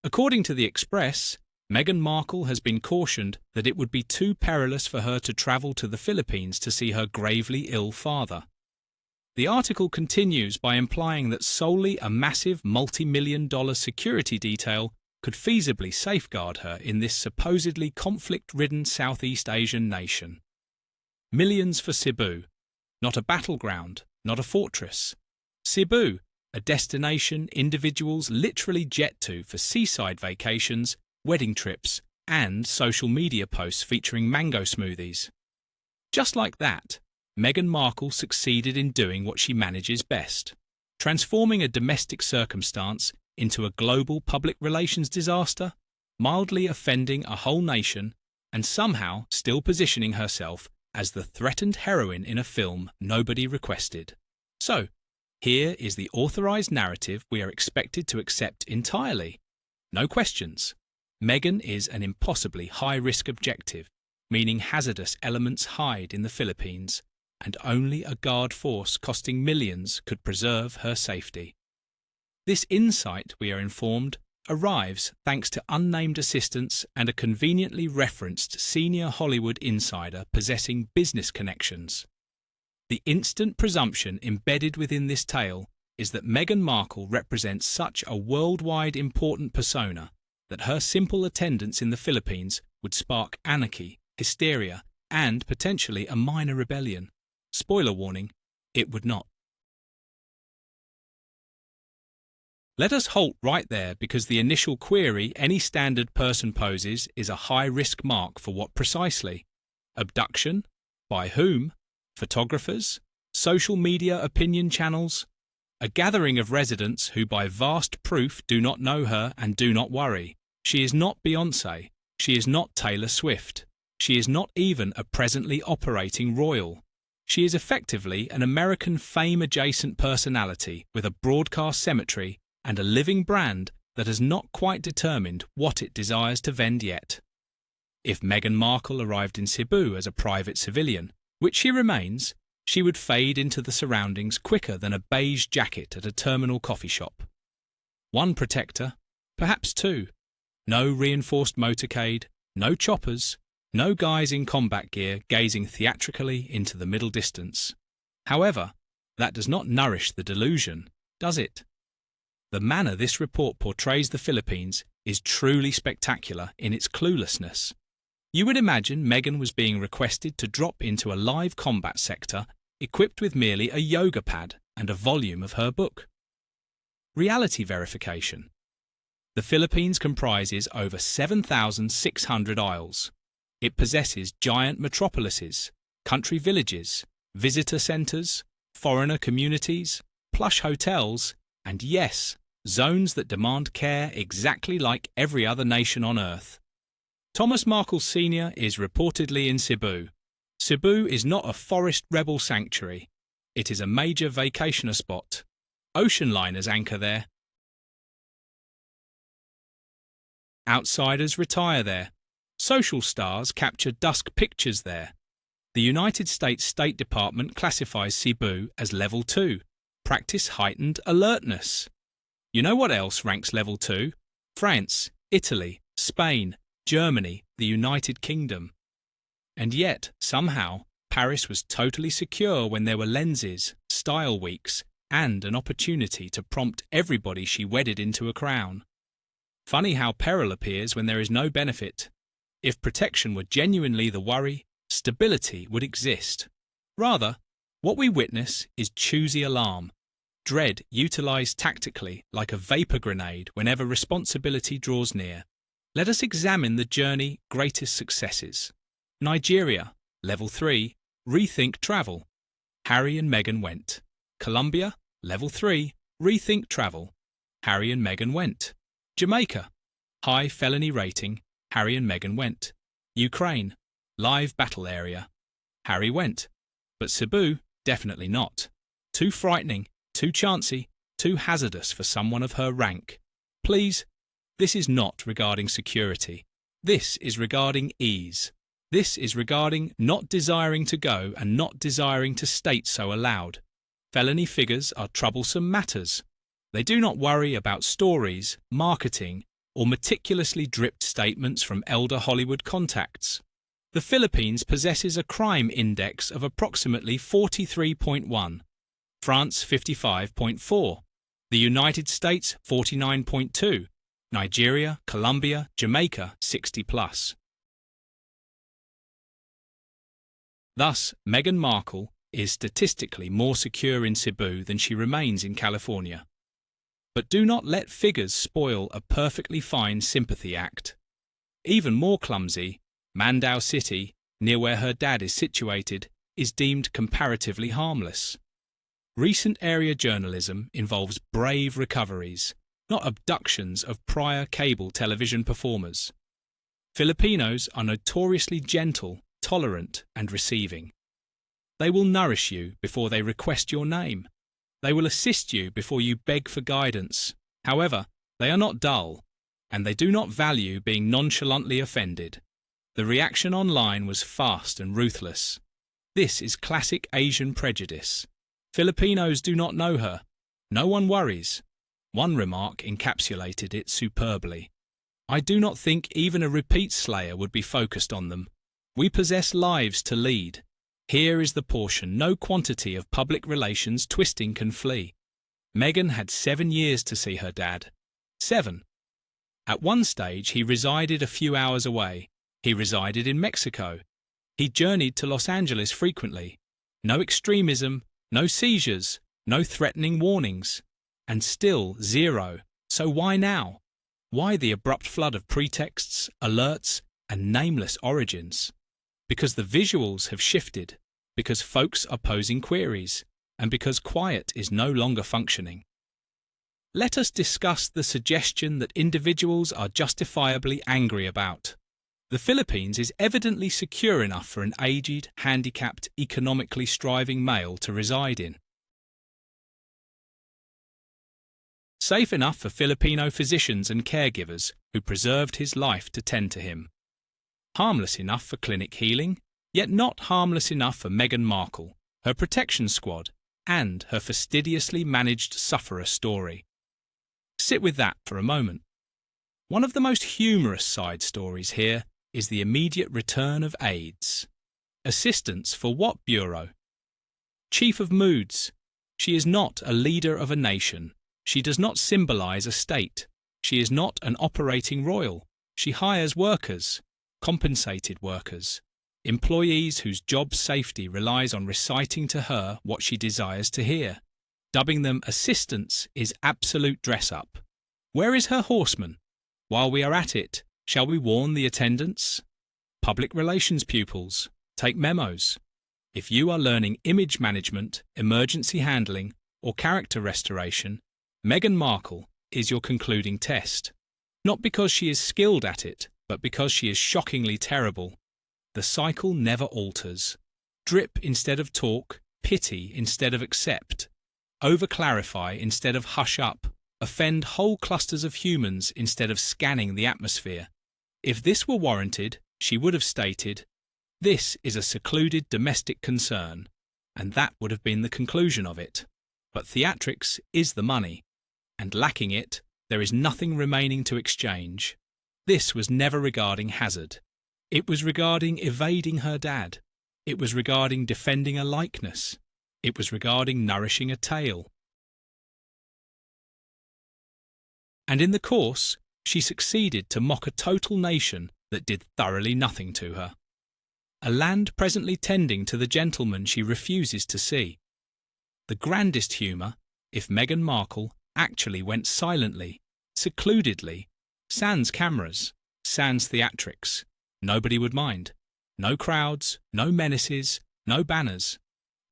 According to the Express, Meghan Markle has been cautioned that it would be too perilous for her to travel to the Philippines to see her gravely ill father. The article continues by implying that solely a massive multi-million-dollar security detail could feasibly safeguard her in this supposedly conflict-ridden Southeast Asian nation. Millions for Cebu. Not a battleground, not a fortress. Cebu, a destination individuals literally jet to for seaside vacations, wedding trips, and social media posts featuring mango smoothies. Just like that, Meghan Markle succeeded in doing what she manages best, transforming a domestic circumstance into a global public relations disaster, mildly offending a whole nation, and somehow still positioning herself as the threatened heroine in a film nobody requested. So, here is the authorized narrative we are expected to accept entirely. No questions. Meghan is an impossibly high-risk objective, meaning hazardous elements hide in the Philippines, and only a guard force costing millions could preserve her safety. This insight, we are informed, arrives thanks to unnamed assistance and a conveniently referenced senior Hollywood insider possessing business connections. The instant presumption embedded within this tale is that Meghan Markle represents such a worldwide important persona that her simple attendance in the Philippines would spark anarchy, hysteria, and potentially a minor rebellion. Spoiler warning, it would not. Let us halt right there because the initial query any standard person poses is a high-risk mark for what precisely? Abduction? By whom? Photographers? Social media opinion channels? A gathering of residents who by vast proof do not know her and do not worry. She is not Beyoncé. She is not Taylor Swift. She is not even a presently operating royal. She is effectively an American fame-adjacent personality with a broadcast cemetery and a living brand that has not quite determined what it desires to vend yet. If Meghan Markle arrived in Cebu as a private civilian, which she remains, she would fade into the surroundings quicker than a beige jacket at a terminal coffee shop. One protector, perhaps two. No reinforced motorcade, no choppers, no guys in combat gear gazing theatrically into the middle distance. However, that does not nourish the delusion, does it? The manner this report portrays the Philippines is truly spectacular in its cluelessness. You would imagine Meghan was being requested to drop into a live combat sector equipped with merely a yoga pad and a volume of her book. Reality verification. The Philippines comprises over 7,600 isles. It possesses giant metropolises, country villages, visitor centres, foreigner communities, plush hotels, and yes, zones that demand care exactly like every other nation on Earth. Thomas Markle Sr. is reportedly in Cebu. Cebu is not a forest rebel sanctuary. It is a major vacationer spot. Ocean liners anchor there. Outsiders retire there. Social stars capture dusk pictures there. The United States State Department classifies Cebu as Level 2. Practice heightened alertness. You know what else ranks Level 2? France, Italy, Spain, Germany, the United Kingdom. And yet, somehow, Paris was totally secure when there were lenses, style weeks, and an opportunity to prompt everybody she wedded into a crown. Funny how peril appears when there is no benefit. If protection were genuinely the worry, stability would exist. Rather, what we witness is choosy alarm, dread utilised tactically like a vapour grenade whenever responsibility draws near. Let us examine the journey greatest successes. Nigeria, Level 3, Rethink Travel. Harry and Meghan went. Colombia, Level 3, Rethink Travel. Harry and Meghan went. Jamaica, high felony rating. Harry and Meghan went. Ukraine, live battle area. Harry went. But Cebu, definitely not. Too frightening, too chancy, too hazardous for someone of her rank. Please, this is not regarding security. This is regarding ease. This is regarding not desiring to go and not desiring to state so aloud. Felony figures are troublesome matters. They do not worry about stories, marketing, or meticulously dripped statements from elder Hollywood contacts. The Philippines possesses a crime index of approximately 43.1, France 55.4, the United States 49.2, Nigeria, Colombia, Jamaica 60+. Thus, Meghan Markle is statistically more secure in Cebu than she remains in California. But do not let figures spoil a perfectly fine sympathy act. Even more clumsy, Mandaue City, near where her dad is situated, is deemed comparatively harmless. Recent area journalism involves brave recoveries, not abductions of prior cable television performers. Filipinos are notoriously gentle, tolerant, and receiving. They will nourish you before they request your name. They will assist you before you beg for guidance. However, they are not dull, and they do not value being nonchalantly offended. The reaction online was fast and ruthless. This is classic Asian prejudice. Filipinos do not know her. No one worries. One remark encapsulated it superbly. I do not think even a repeat slayer would be focused on them. We possess lives to lead. Here is the portion no quantity of public relations twisting can flee. Meghan had 7 years to see her dad. 7. At one stage he resided a few hours away. He resided in Mexico. He journeyed to Los Angeles frequently. No extremism, no seizures, no threatening warnings. And still 0. So why now? Why the abrupt flood of pretexts, alerts, and nameless origins? Because the visuals have shifted, because folks are posing queries, and because quiet is no longer functioning. Let us discuss the suggestion that individuals are justifiably angry about. The Philippines is evidently secure enough for an aged, handicapped, economically striving male to reside in. Safe enough for Filipino physicians and caregivers who preserved his life to tend to him. Harmless enough for clinic healing, yet not harmless enough for Meghan Markle, her protection squad, and her fastidiously managed sufferer story. Sit with that for a moment. One of the most humorous side stories here is the immediate return of aides. Assistants for what bureau? Chief of Moods. She is not a leader of a nation. She does not symbolize a state. She is not an operating royal. She hires workers. Compensated workers, employees whose job safety relies on reciting to her what she desires to hear. Dubbing them assistants is absolute dress-up. Where is her horseman? While we are at it, shall we warn the attendants? Public relations pupils, take memos. If you are learning image management, emergency handling, or character restoration, Meghan Markle is your concluding test. Not because she is skilled at it, but because she is shockingly terrible. The cycle never alters. Drip instead of talk, pity instead of accept. Over-clarify instead of hush up. Offend whole clusters of humans instead of scanning the atmosphere. If this were warranted, she would have stated, "This is a secluded domestic concern," and that would have been the conclusion of it. But theatrics is the money, and lacking it, there is nothing remaining to exchange. This was never regarding hazard. It was regarding evading her dad. It was regarding defending a likeness. It was regarding nourishing a tale. And in the course, she succeeded to mock a total nation that did thoroughly nothing to her. A land presently tending to the gentleman she refuses to see. The grandest humour, if Meghan Markle actually went silently, secludedly, sans cameras, sans theatrics. Nobody would mind. No crowds, no menaces, no banners.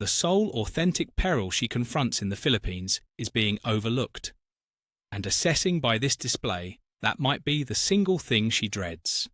The sole authentic peril she confronts in the Philippines is being overlooked. And assessing by this display, that might be the single thing she dreads.